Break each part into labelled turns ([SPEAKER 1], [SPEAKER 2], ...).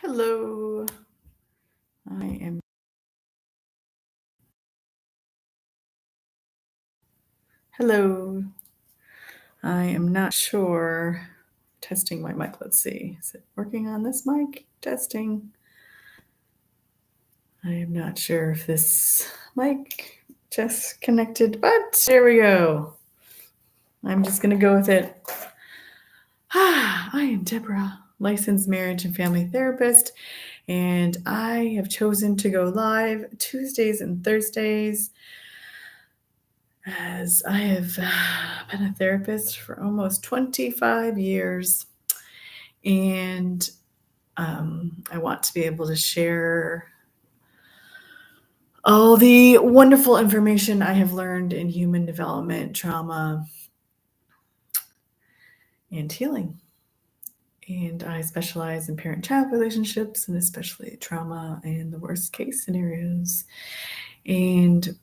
[SPEAKER 1] Hello. I am hello. I am not sure. Testing my mic. Let's see. Is it working on this mic? Testing. I am not sure if this mic just connected, but there we go. I'm just going to go with it. I am Deborah, licensed marriage and family therapist, and I have chosen to go live Tuesdays and Thursdays as I have been a therapist for almost 25 years. And I want to be able to share all the wonderful information I have learned in human development, trauma, and healing. And I specialize in parent-child relationships and especially trauma and the worst case scenarios. And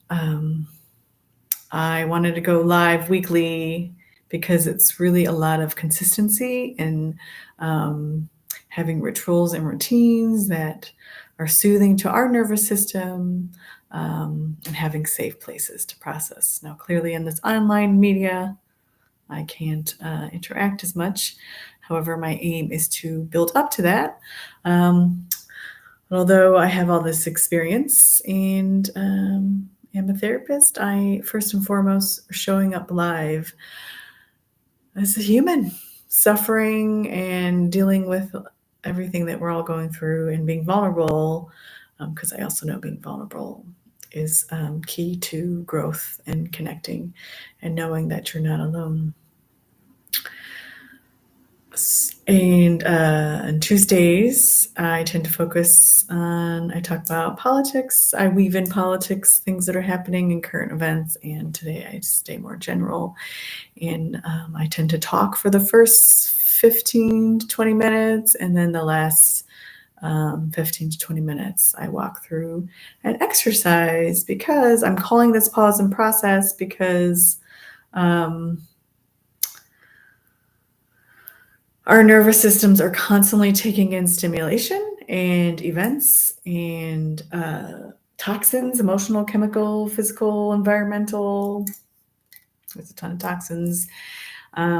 [SPEAKER 1] I wanted to go live weekly because it's really a lot of consistency and having rituals and routines that are soothing to our nervous system, and having safe places to process. Now, clearly in this online media, I can't interact as much. However, my aim is to build up to that. Although I have all this experience and am a therapist, I first and foremost showing up live as a human, suffering and dealing with everything that we're all going through and being vulnerable, because I also know being vulnerable is key to growth and connecting and knowing that you're not alone. And on Tuesdays, I tend to focus on, I talk about politics. I weave in politics, things that are happening in current events. And today I stay more general. And I tend to talk for the first 15 to 20 minutes. And then the last 15 to 20 minutes, I walk through an exercise because I'm calling this pause and process because our nervous systems are constantly taking in stimulation and events and toxins, emotional, chemical, physical, environmental. There's a ton of toxins,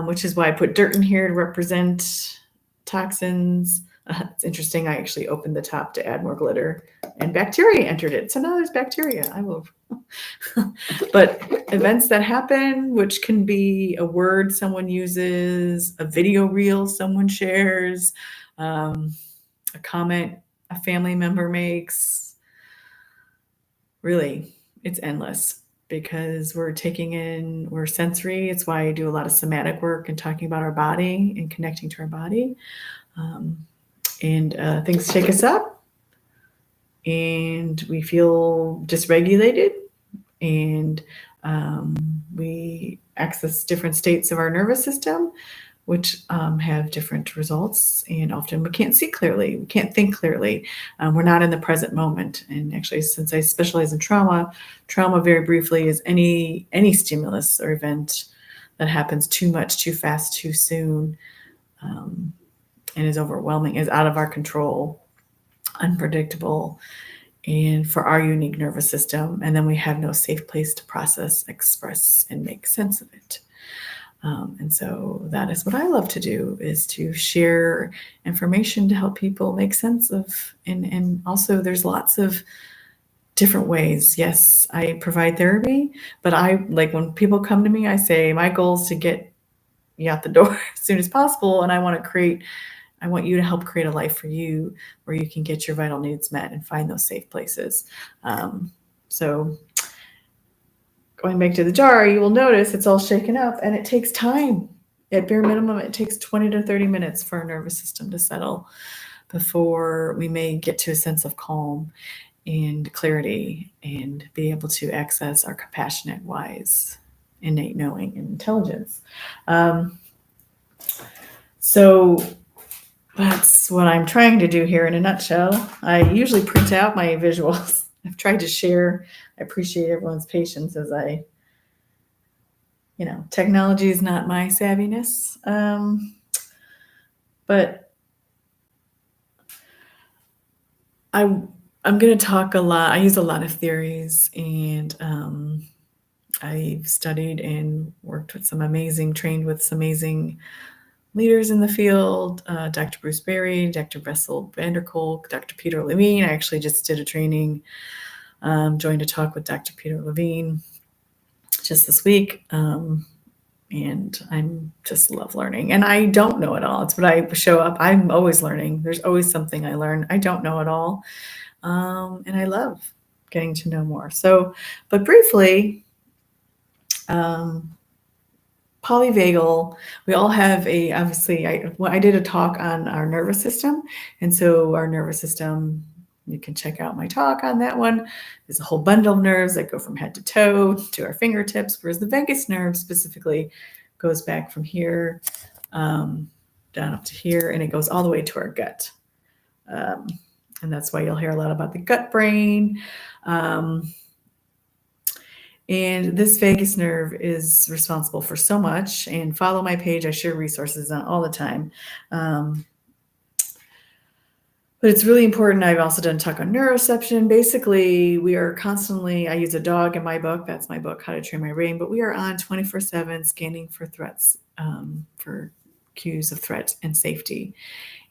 [SPEAKER 1] which is why I put dirt in here to represent toxins. It's interesting. I actually opened the top to add more glitter and bacteria entered it. So now there's bacteria. I will. But events that happen, which can be a word someone uses, a video reel someone shares, a comment a family member makes, really, it's endless because we're sensory. It's why I do a lot of somatic work and talking about our body and connecting to our body. And things take us up and we feel dysregulated and we access different states of our nervous system, which have different results. And often we can't see clearly. We can't think clearly. We're not in the present moment. And actually, since I specialize in trauma very briefly is any stimulus or event that happens too much, too fast, too soon, and is overwhelming, is out of our control, unpredictable, and for our unique nervous system. And then we have no safe place to process, express, and make sense of it. And so that is what I love to do, is to share information to help people make sense of, and also there's lots of different ways. Yes, I provide therapy, but I like when people come to me, I say, my goal is to get you out the door as soon as possible. And I want you to help create a life for you where you can get your vital needs met and find those safe places. So going back to the jar, you will notice it's all shaken up and it takes time. At bare minimum, it takes 20 to 30 minutes for our nervous system to settle before we may get to a sense of calm and clarity and be able to access our compassionate, wise, innate knowing and intelligence. So that's what I'm trying to do here in a nutshell. I usually print out my visuals. I've tried to share. I appreciate everyone's patience as technology is not my savviness. But I'm going to talk a lot. I use a lot of theories, and I've studied and worked with trained with some amazing leaders in the field, Dr. Bruce Berry, Dr. Bessel van der Kolk, Dr. Peter Levine. I actually just did a training, joined a talk with Dr. Peter Levine just this week. And I'm just love learning. And I don't know it all. It's what I show up. I'm always learning. There's always something I learn. I don't know it all. And I love getting to know more. So, but briefly, polyvagal, we all have obviously, I did a talk on our nervous system. And so our nervous system, you can check out my talk on that one. There's a whole bundle of nerves that go from head to toe to our fingertips, whereas the vagus nerve specifically goes back from here down up to here, and it goes all the way to our gut. And that's why you'll hear a lot about the gut brain. And this vagus nerve is responsible for so much. And follow my page. I share resources on all the time. But it's really important. I've also done talk on neuroception. Basically, we are constantly, I use a dog in my book. That's my book, How to Train My Brain. But we are on 24/7 scanning for threats, for cues of threat and safety.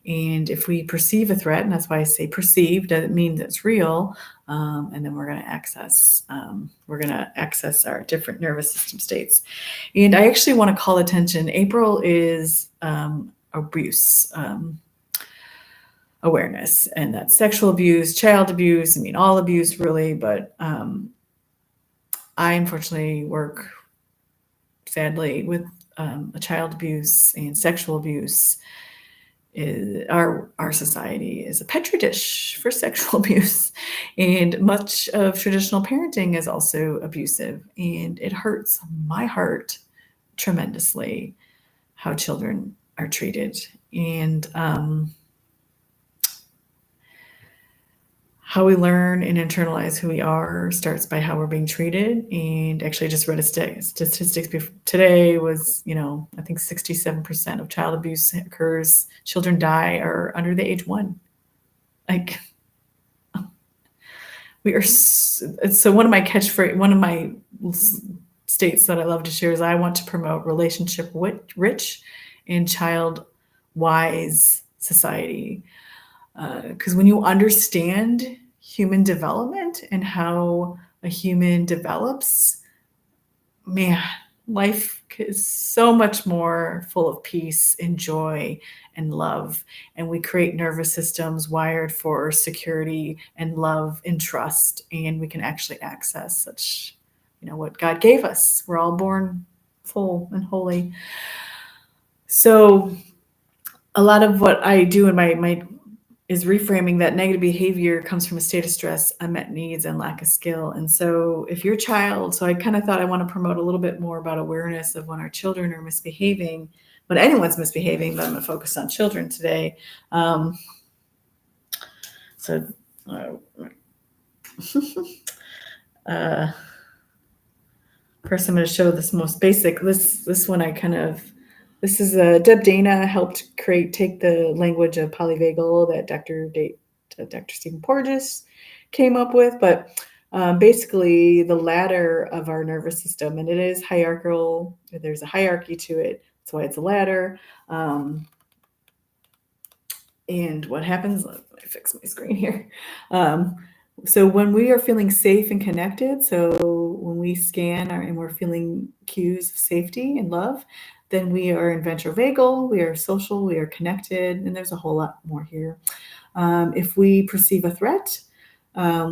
[SPEAKER 1] And if we perceive a threat, and that's why I say perceive, doesn't mean that it's real. And then we're going to access our different nervous system states. And I actually want to call attention. April is abuse awareness, and that's sexual abuse, child abuse. I mean, all abuse really, but I unfortunately work sadly with child abuse and sexual abuse. Our society is a petri dish for sexual abuse, and much of traditional parenting is also abusive, and it hurts my heart tremendously how children are treated. And how we learn and internalize who we are starts by how we're being treated. And actually, I just read a statistics today was, I think 67% of child abuse occurs. Children die or under the age 1. Like, we are. So one of my states that I love to share is I want to promote relationship rich and child wise society. Because when you understand human development and how a human develops, man, life is so much more full of peace and joy and love. And we create nervous systems wired for security and love and trust. And we can actually access such, what God gave us. We're all born full and holy. So a lot of what I do in my is reframing that negative behavior comes from a state of stress, unmet needs, and lack of skill. And so if your child, so I kind of thought I want to promote a little bit more about awareness of when our children are misbehaving, when anyone's misbehaving, but I'm going to focus on children today. First I'm going to show this most basic, this one this is Deb Dana helped take the language of polyvagal that Dr. Stephen Porges came up with, but basically the ladder of our nervous system, and it is hierarchical. There's a hierarchy to it. That's why it's a ladder. And what happens, let me fix my screen here. So when we are feeling safe and connected, so when we scan and we're feeling cues of safety and love, then we are in ventrovagal, we are social, we are connected, and there's a whole lot more here. If we perceive a threat,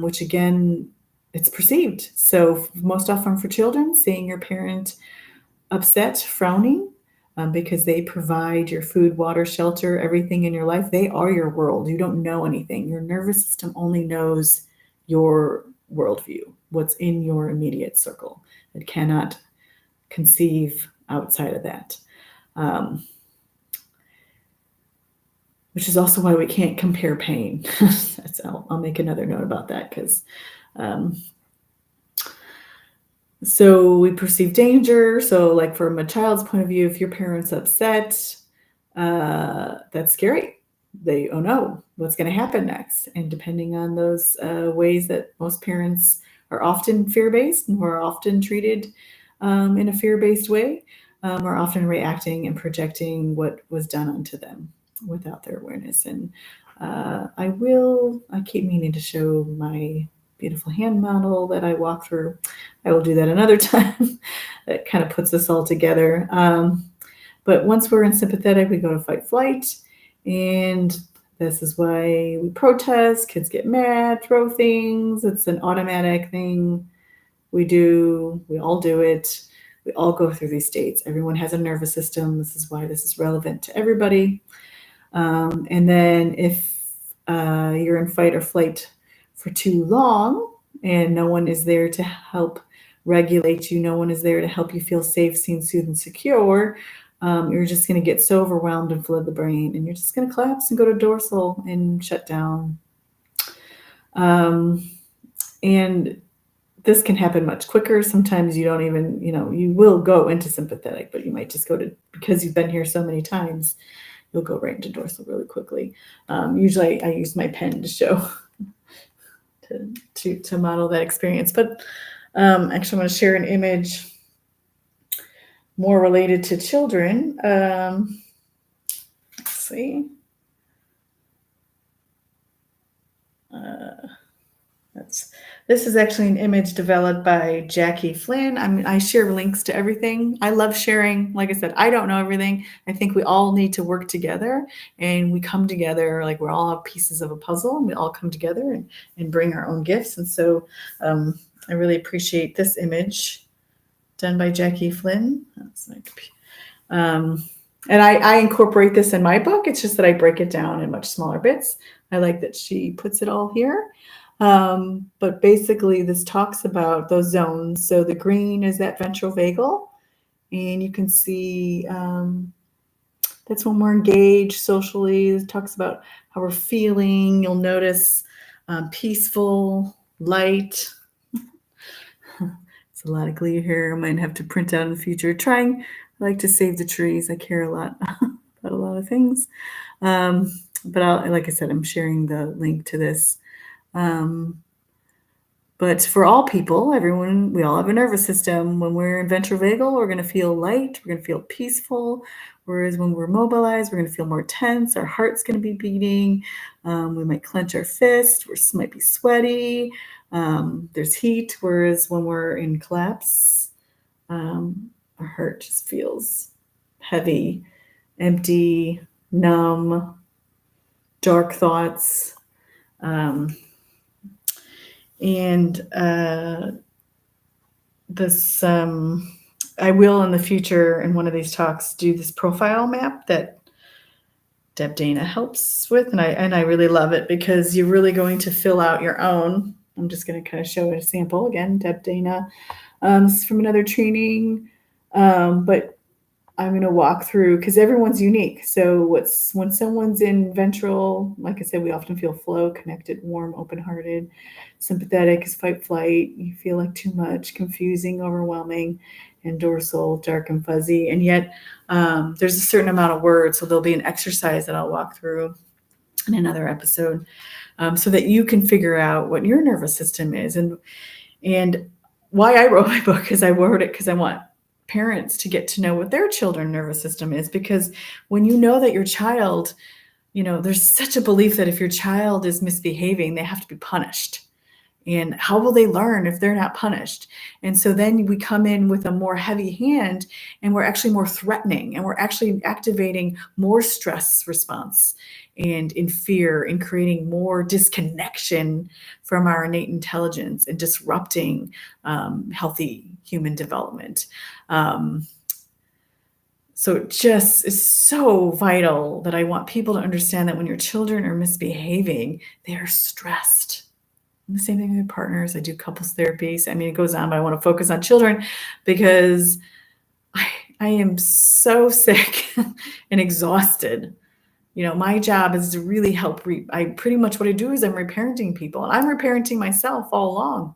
[SPEAKER 1] which again, it's perceived. So most often for children, seeing your parent upset, frowning, because they provide your food, water, shelter, everything in your life. They are your world. You don't know anything. Your nervous system only knows your worldview, what's in your immediate circle. It cannot conceive outside of that. Which is also why we can't compare pain. I'll make another note about that because so we perceive danger. So like from a child's point of view, if your parent's upset, that's scary. oh no, what's going to happen next? And depending on those ways that most parents are often fear-based and are often treated in a fear-based way, are often reacting and projecting what was done unto them without their awareness. And I keep meaning to show my beautiful hand model that I walk through. I will do that another time. That kind of puts us all together. But once we're in sympathetic, we go to fight flight. And this is why we protest, kids get mad, throw things. It's an automatic thing we do. We all do it. We all go through these states. Everyone has a nervous system. This is why this is relevant to everybody. And then if you're in fight or flight for too long and no one is there to help regulate you, no one is there to help you feel safe, seen, soothed, and secure, you're just going to get so overwhelmed and flood the brain, and you're just going to collapse and go to dorsal and shut down. And this can happen much quicker. Sometimes you don't even, you will go into sympathetic, but you might just go to, because you've been here so many times, you'll go right into dorsal really quickly. Usually I use my pen to show, to model that experience. But actually I'm going to share an image more related to children. Let's see. This is actually an image developed by Jackie Flynn. I share links to everything. I love sharing. Like I said, I don't know everything. I think we all need to work together, and we come together like we're all pieces of a puzzle, and we all come together and bring our own gifts. And so I really appreciate this image done by Jackie Flynn. That's like, and I incorporate this in my book. It's just that I break it down in much smaller bits. I like that she puts it all here. But basically this talks about those zones. So the green is that ventral vagal, and you can see that's when we're engaged socially. It talks about how we're feeling. You'll notice peaceful, light. It's a lot of glee here. I might have to print out in the future. I like to save the trees. I care a lot about a lot of things. But like I said, I'm sharing the link to this. But for all people, everyone, we all have a nervous system. When we're in ventral vagal, we're going to feel light. We're going to feel peaceful. Whereas when we're mobilized, we're going to feel more tense. Our heart's going to be beating. We might clench our fist. We might be sweaty. There's heat. Whereas when we're in collapse, our heart just feels heavy, empty, numb, dark thoughts. This, I will in the future in one of these talks do this profile map that Deb Dana helps with, and I really love it because you're really going to fill out your own. I'm just going to kind of show a sample again. Deb Dana, this is from another training, but I'm going to walk through because everyone's unique. So when someone's in ventral, like I said, we often feel flow, connected, warm, open-hearted. Sympathetic is fight, flight. You feel like too much, confusing, overwhelming, and dorsal, dark and fuzzy. And yet there's a certain amount of words. So there'll be an exercise that I'll walk through in another episode so that you can figure out what your nervous system is. And why I wrote my book is I wrote it because I want parents to get to know what their children's nervous system is, because when you know that your child, there's such a belief that if your child is misbehaving, they have to be punished. And how will they learn if they're not punished? And so then we come in with a more heavy hand, and we're actually more threatening, and we're actually activating more stress response and in fear, and creating more disconnection from our innate intelligence and disrupting healthy human development. So it just is so vital that I want people to understand that when your children are misbehaving, they are stressed. And the same thing with partners. I do couples therapies. I mean, it goes on, but I want to focus on children because I am so sick and exhausted. My job is to really help. Pretty much what I do is I'm reparenting people, and I'm reparenting myself all along.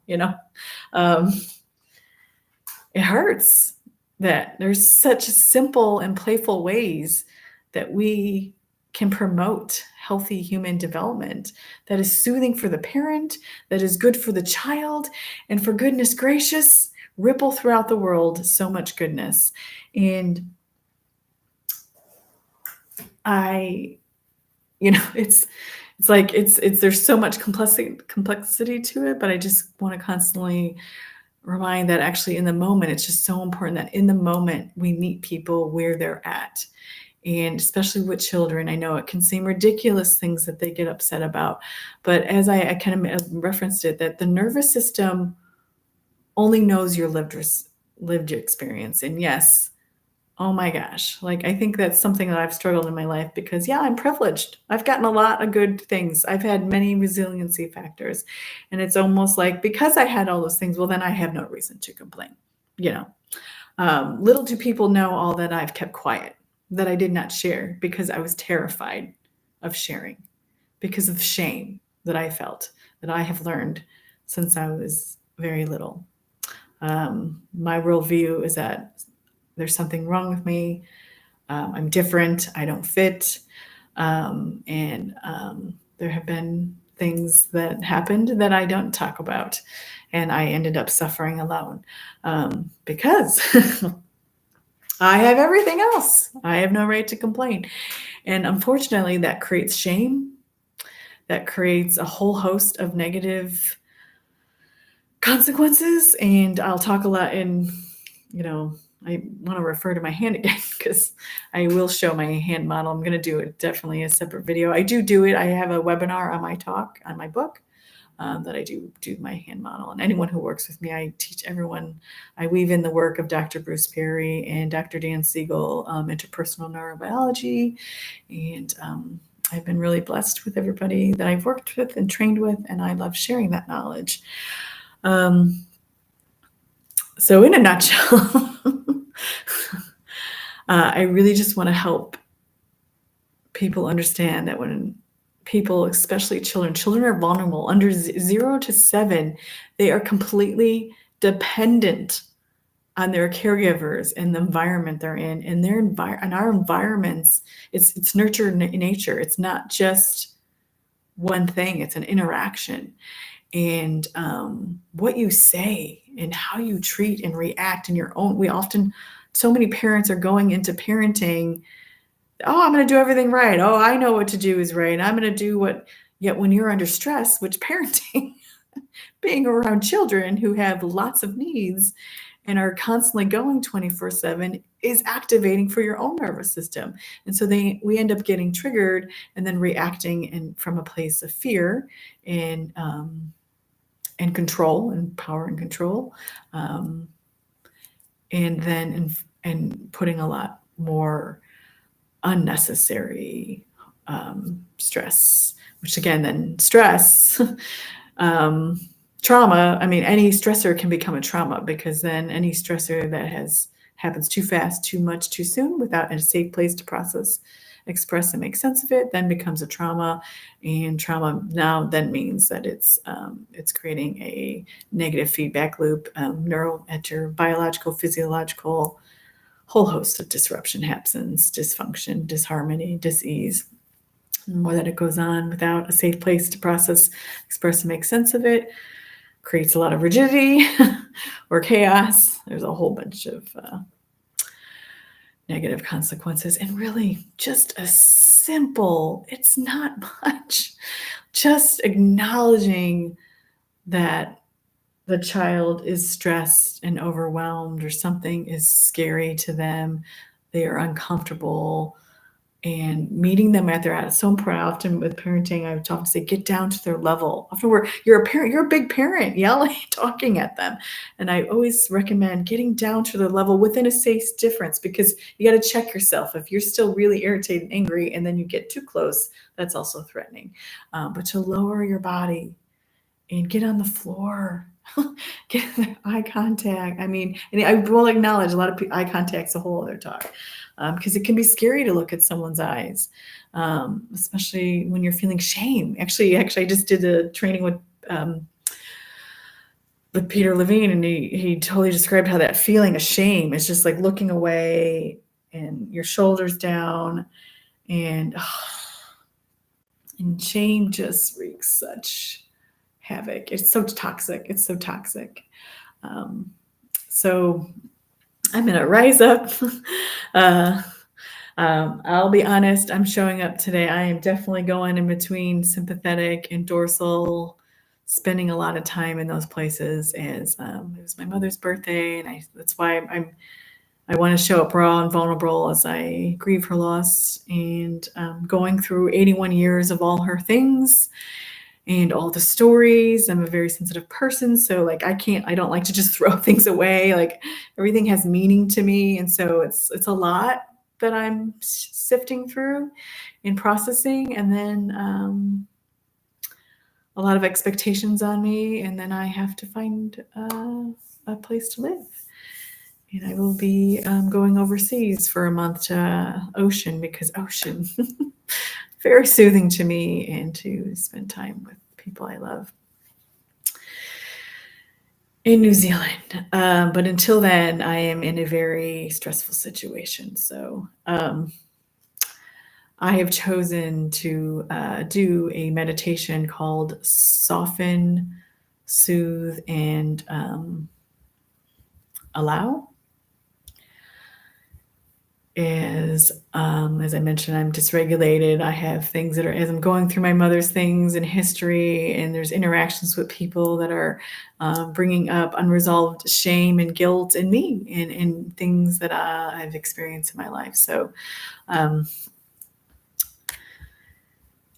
[SPEAKER 1] It hurts that there's such simple and playful ways that we can promote healthy human development that is soothing for the parent, that is good for the child, and for goodness gracious, ripple throughout the world so much goodness. And it's like there's so much complexity to it, but I just want to constantly remind that actually in the moment, it's just so important that in the moment we meet people where they're at. And especially with children, I know it can seem ridiculous things that they get upset about, but as I kind of referenced it, that the nervous system only knows your lived experience. And yes, oh my gosh, like I think that's something that I've struggled in my life because, yeah, I'm privileged. I've gotten a lot of good things. I've had many resiliency factors. And it's almost like because I had all those things, well, then I have no reason to complain. Little do people know all that I've kept quiet, that I did not share because I was terrified of sharing, because of shame that I felt, that I have learned since I was very little. My worldview is that there's something wrong with me. I'm different. I don't fit. And there have been things that happened that I don't talk about. And I ended up suffering alone because I have everything else. I have no right to complain. And unfortunately, that creates shame. That creates a whole host of negative consequences. And I'll talk a lot in, I want to refer to my hand again because I will show my hand model. I'm going to do it definitely a separate video. I do it. I have a webinar on my talk, on my book, that I do my hand model. And anyone who works with me, I teach everyone. I weave in the work of Dr. Bruce Perry and Dr. Dan Siegel, interpersonal neurobiology. And I've been really blessed with everybody that I've worked with and trained with, and I love sharing that knowledge. So in a nutshell, I really just want to help people understand that when people, especially children are vulnerable under 0 to 7, they are completely dependent on their caregivers and the environment they're in, and our environments. It's nurture nature. It's not just one thing. It's an interaction. And what you say and how you treat and react in your own. So many parents are going into parenting, oh, I'm going to do everything right. Oh, I know what to do is right. I'm going to do what, yet when you're under stress, which parenting, being around children who have lots of needs and are constantly going 24/7 is activating for your own nervous system. And so we end up getting triggered and then reacting from a place of fear and control and power and control. And then and putting a lot more unnecessary stress, which again, then stress, trauma. I mean, any stressor can become a trauma because then any stressor that happens too fast, too much, too soon, without a safe place to process, express, and make sense of it, then becomes a trauma. And trauma now then means that it's creating a negative feedback loop, at your biological, physiological, whole host of disruption happens, dysfunction, disharmony, dis-ease. The more that it goes on without a safe place to process, express, and make sense of it, creates a lot of rigidity or chaos. There's a whole bunch of negative consequences. And really just it's not much, just acknowledging that the child is stressed and overwhelmed or something is scary to them, they are uncomfortable, and meeting them at their at. It's so important. Often with parenting, I would talk to say, get down to their level. Often you're a parent, you're a big parent, yelling, talking at them. And I always recommend getting down to their level within a safe difference, because you got to check yourself. If you're still really irritated and angry and then you get too close, that's also threatening. But to lower your body and get on the floor, get eye contact. I mean, and I will acknowledge a lot of eye contact's a whole other talk, because it can be scary to look at someone's eyes, especially when you're feeling shame. Actually, I just did a training with Peter Levine, and he totally described how that feeling of shame is just like looking away and your shoulders down, and And shame just wreaks such havoc. It's so toxic. It's so toxic. So I'm going to rise up. I'll be honest, I'm showing up today. I am definitely going in between sympathetic and dorsal, spending a lot of time in those places as it was my mother's birthday. And that's why I want to show up raw and vulnerable as I grieve her loss and going through 81 years of all her things and all the stories. I'm a very sensitive person, so like I don't like to just throw things away. Like everything has meaning to me, and so it's a lot that I'm sifting through and processing, and then a lot of expectations on me, and then I have to find a place to live. And I will be going overseas for a month to ocean, because ocean very soothing to me, and to spend time with people I love in New Zealand. But until then, I am in a very stressful situation. So I have chosen to do a meditation called Soften, Soothe, and Allow. As I mentioned, I'm dysregulated. I have things that are, as I'm going through my mother's things and history, and there's interactions with people that are bringing up unresolved shame and guilt in me, and things that I've experienced in my life. So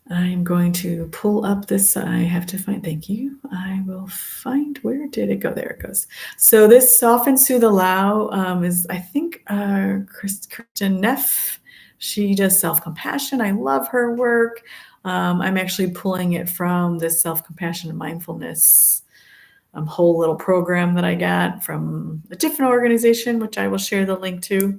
[SPEAKER 1] I'm going to pull up this. I have to find, thank you. I will find, where did it go? There it goes. So this Soften, Soothe, Allow is, I think, Christian Neff. She does self-compassion. I love her work. I'm actually pulling it from this self-compassion and mindfulness whole little program that I got from a different organization, which I will share the link to.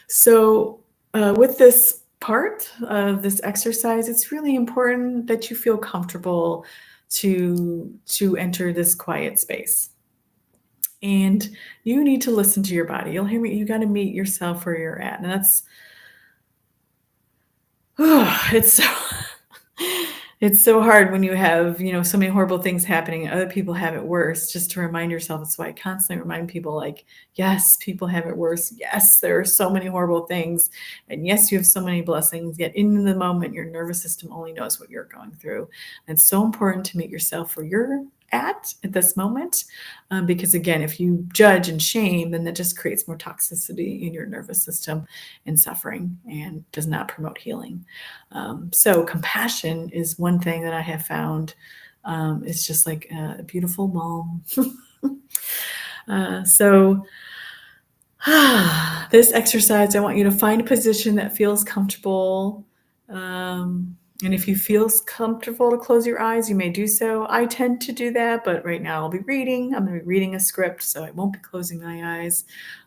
[SPEAKER 1] So with this part of this exercise, it's really important that you feel comfortable to enter this quiet space. And you need to listen to your body. You'll hear me. You got to meet yourself where you're at. And that's, it's so hard when you have, so many horrible things happening. Other people have it worse. Just to remind yourself. That's why I constantly remind people, like, yes, people have it worse. Yes, there are so many horrible things. And yes, you have so many blessings. Yet in the moment, your nervous system only knows what you're going through. And it's so important to meet yourself where you're at this moment. Because again, if you judge and shame, then that just creates more toxicity in your nervous system and suffering, and does not promote healing. So compassion is one thing that I have found. It's just like a beautiful balm. So this exercise, I want you to find a position that feels comfortable. And if you feel comfortable to close your eyes, you may do so. I tend to do that, but right now I'll be reading. I'm going to be reading a script, so I won't be closing my eyes.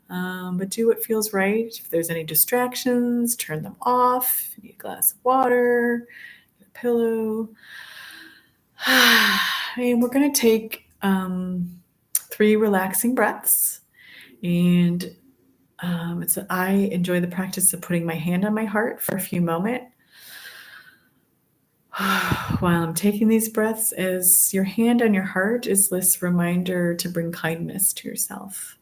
[SPEAKER 1] But do what feels right. If there's any distractions, turn them off. You need a glass of water, a pillow. And we're going to take 3 relaxing breaths. And I enjoy the practice of putting my hand on my heart for a few moments. While I'm taking these breaths, as your hand on your heart is this reminder to bring kindness to yourself.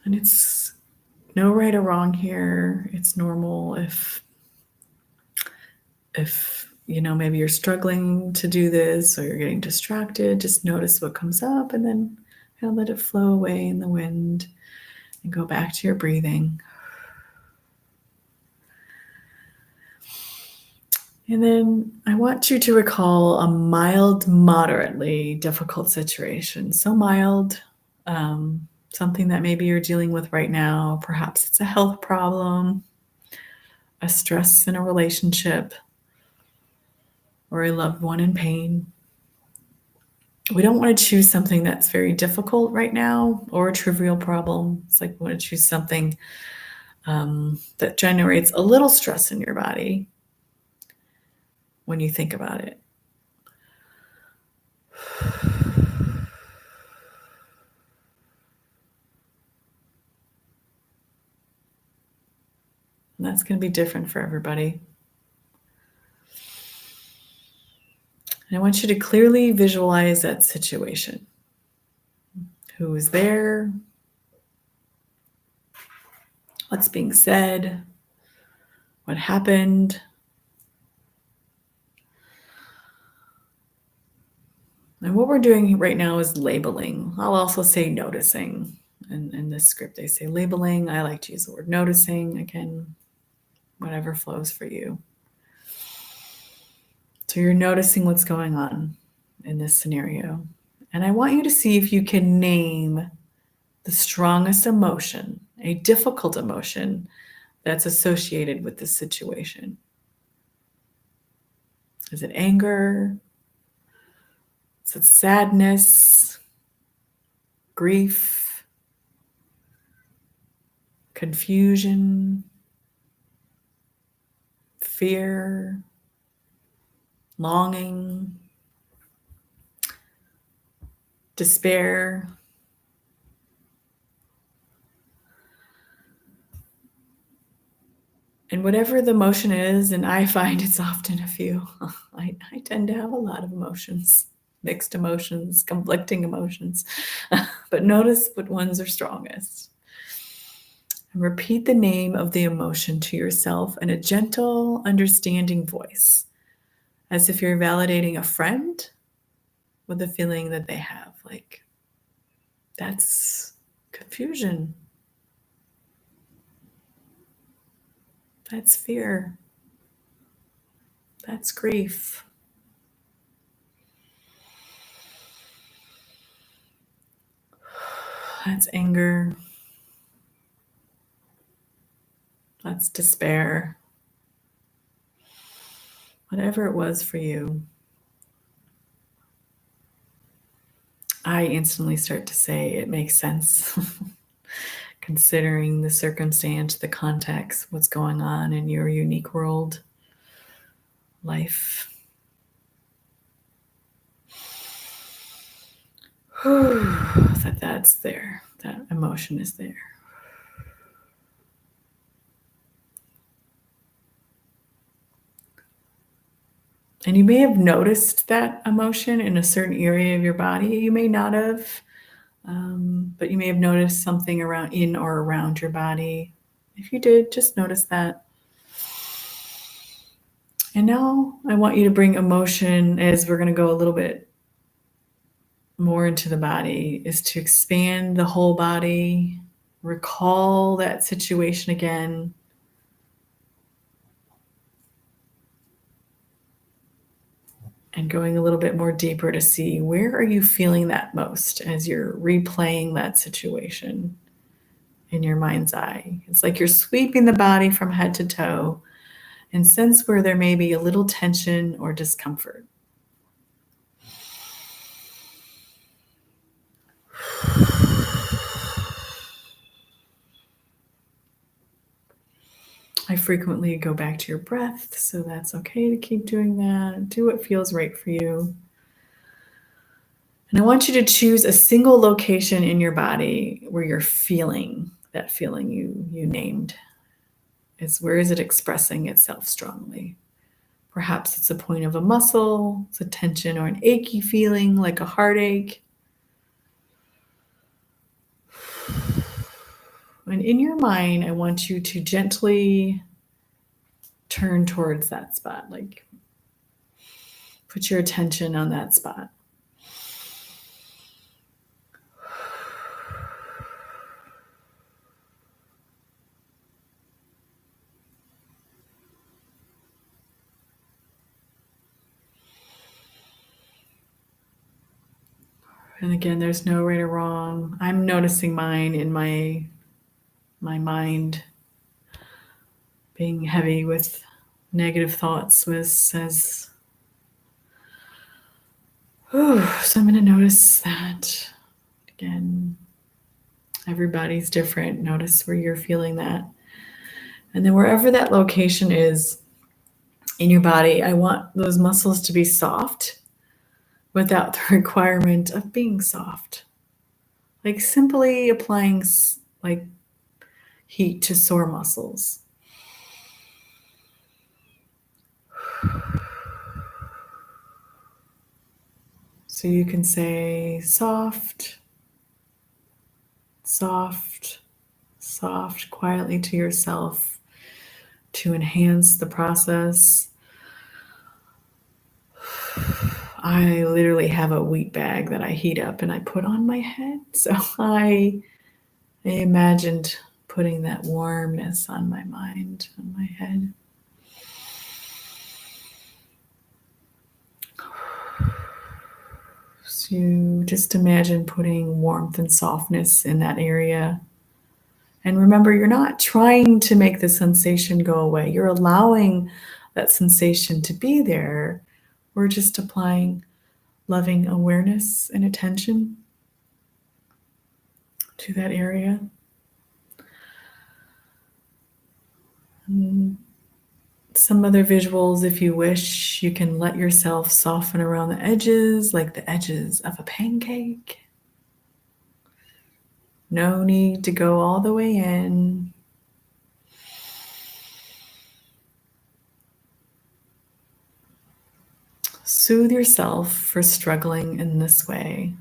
[SPEAKER 1] And it's no right or wrong here. It's normal if maybe you're struggling to do this, or you're getting distracted. Just notice what comes up, and then kind of let it flow away in the wind, and go back to your breathing. And then I want you to recall a mild, moderately difficult situation. So mild, something that maybe you're dealing with right now. Perhaps it's a health problem, a stress in a relationship, or a loved one in pain. we don't want to choose something that's very difficult right now or a trivial problem. It's like we want to choose something that generates a little stress in your body when you think about it. And that's going to be different for everybody. And I want you to clearly visualize that situation. Who is there? What's being said? What happened? And what we're doing right now is labeling. I'll also say noticing. In this script, they say labeling. I like to use the word noticing. Again, whatever flows for you. So you're noticing what's going on in this scenario. And I want you to see if you can name the strongest emotion, a difficult emotion that's associated with this situation. Is it anger? Is it sadness? Grief? Confusion? Fear? Longing? Despair? And whatever the emotion is, and I find it's often a few, I tend to have a lot of emotions, mixed emotions, conflicting emotions, but notice what ones are strongest. And repeat the name of the emotion to yourself in a gentle, understanding voice, as if you're validating a friend with the feeling that they have. Like, that's confusion. That's fear. That's grief. That's anger. That's despair. Whatever it was for you, I instantly start to say it makes sense, considering the circumstance, the context, what's going on in your unique world, life. That's there. That emotion is there. And you may have noticed that emotion in a certain area of your body. You may not have, but you may have noticed something around in or around your body. If you did, just notice that. And now I want you to bring emotion, as we're going to go a little bit more into the body, is to expand the whole body, recall that situation again. And going a little bit more deeper to see where are you feeling that most as you're replaying that situation in your mind's eye. It's like you're sweeping the body from head to toe and sense where there may be a little tension or discomfort. I frequently go back to your breath, so that's okay to keep doing that. Do what feels right for you. And I want you to choose a single location in your body where you're feeling that feeling you named. Where is it expressing itself strongly? Perhaps it's a point of a muscle, it's a tension or an achy feeling like a heartache. And in your mind, I want you to gently turn towards that spot, like put your attention on that spot. And again, there's no right or wrong. I'm noticing mine in my mind being heavy with negative thoughts says, So I'm going to notice that again. Everybody's different. Notice where you're feeling that. And then wherever that location is in your body, I want those muscles to be soft without the requirement of being soft. Like simply applying like heat to sore muscles. So you can say soft, soft, soft, quietly to yourself to enhance the process. I literally have a wheat bag that I heat up and I put on my head. So I imagined putting that warmness on my mind, on my head. So you just imagine putting warmth and softness in that area. And remember, you're not trying to make the sensation go away. You're allowing that sensation to be there. We're just applying loving awareness and attention to that area. And some other visuals, if you wish, you can let yourself soften around the edges, like the edges of a pancake. No need to go all the way in. Soothe yourself for struggling in this way.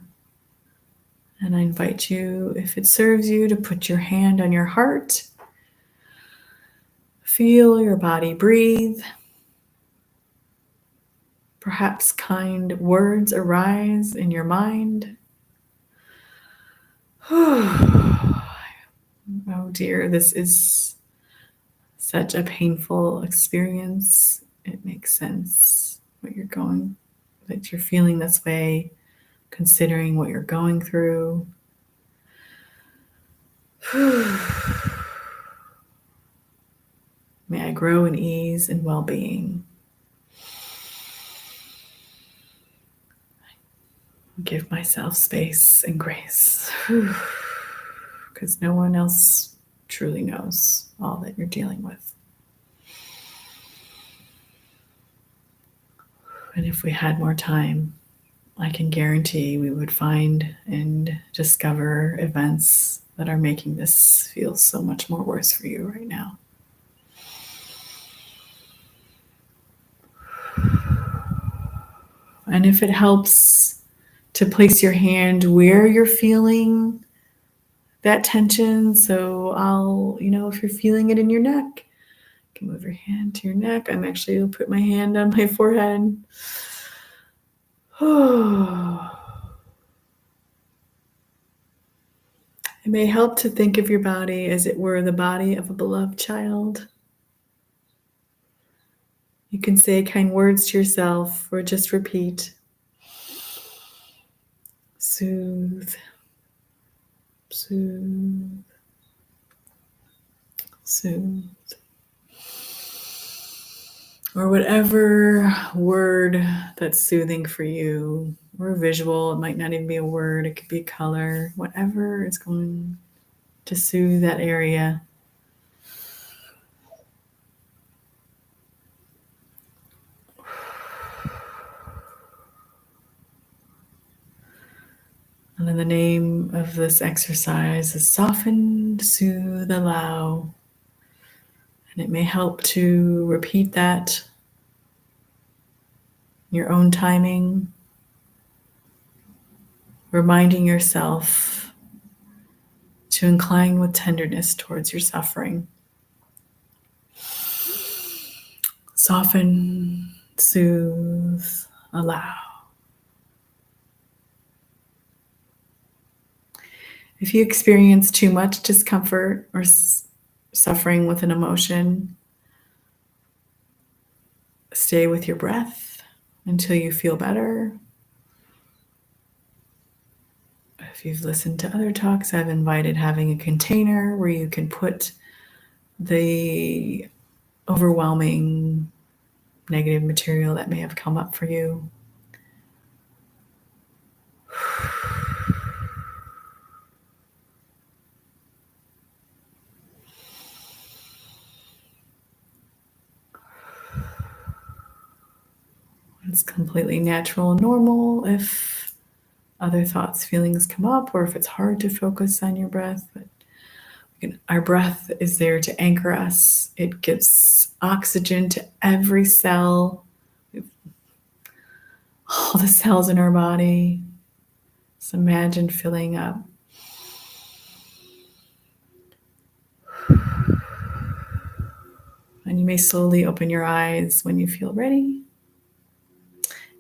[SPEAKER 1] And I invite you, if it serves you, to put your hand on your heart. Feel your body breathe. Perhaps kind words arise in your mind. Oh dear, this is such a painful experience. It makes sense what you're going, that you're feeling this way, considering what you're going through. May I grow in ease and well-being. Give myself space and grace, because no one else truly knows all that you're dealing with. And if we had more time, I can guarantee we would find and discover events that are making this feel so much more worse for you right now. And if it helps to place your hand where you're feeling that tension, so if you're feeling it in your neck, you can move your hand to your neck. I'm actually going to put my hand on my forehead. It may help to think of your body as it were the body of a beloved child. You can say kind words to yourself or just repeat. Soothe, soothe, soothe. Or whatever word that's soothing for you, or a visual. It might not even be a word. It could be a color. Whatever is going to soothe that area. And then the name of this exercise is Soften, Soothe, Allow. And it may help to repeat that in your own timing, reminding yourself to incline with tenderness towards your suffering. Soften, soothe, allow. If you experience too much discomfort or suffering with an emotion, stay with your breath until you feel better. If you've listened to other talks, I've invited having a container where you can put the overwhelming negative material that may have come up for you. It's completely natural and normal if other thoughts, feelings come up, or if it's hard to focus on your breath. But our breath is there to anchor us. It gives oxygen to every cell, all the cells in our body. So imagine filling up. And you may slowly open your eyes when you feel ready.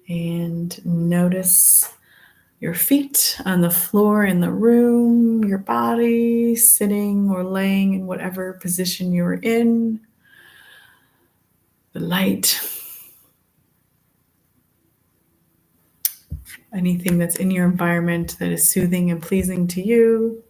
[SPEAKER 1] And notice your feet on the floor in the room, your body sitting or laying in whatever position you're in, the light, anything that's in your environment that is soothing and pleasing to you.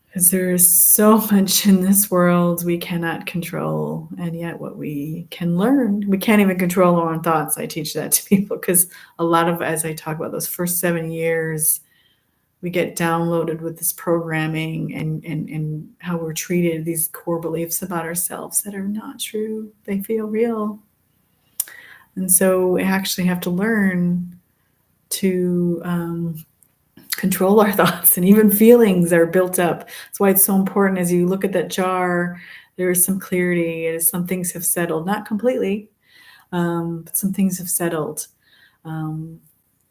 [SPEAKER 1] Because there's so much in this world we cannot control, and yet what we can learn, we can't even control our own thoughts. I teach that to people because a lot of, as I talk about those first 7 years, we get downloaded with this programming and how we're treated, these core beliefs about ourselves that are not true. They feel real. And so we actually have to learn to control our thoughts, and even feelings are built up. That's why it's so important. As you look at that jar, there is some clarity, as some things have settled, not completely, but some things have settled,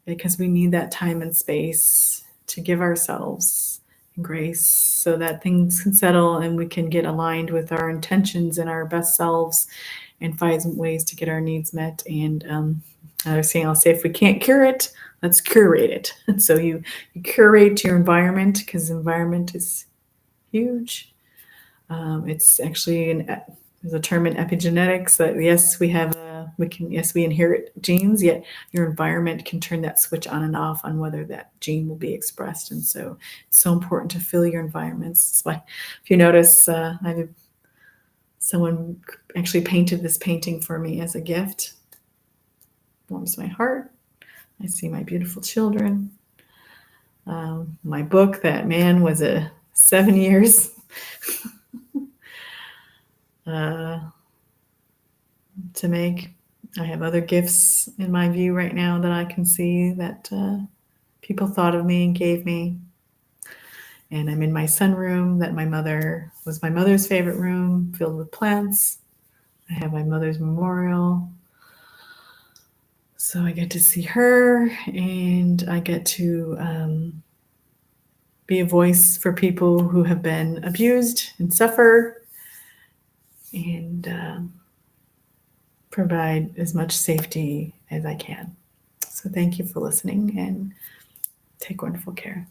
[SPEAKER 1] because we need that time and space to give ourselves grace so that things can settle and we can get aligned with our intentions and our best selves and find ways to get our needs met. And I was saying, I'll say, if we can't cure it, let's curate it. And so you curate your environment, because environment is huge. It's actually there's a term in epigenetics that yes, we inherit genes, yet your environment can turn that switch on and off on whether that gene will be expressed. And so it's so important to fill your environments. That's why, if you notice, someone actually painted this painting for me as a gift. Warms my heart. I see my beautiful children. My book, that man was 7 years to make. I have other gifts in my view right now that I can see that people thought of me and gave me. And I'm in my sunroom that was my mother's favorite room, filled with plants. I have my mother's memorial. So I get to see her, and I get to be a voice for people who have been abused and suffer, and provide as much safety as I can. So thank you for listening, and take wonderful care.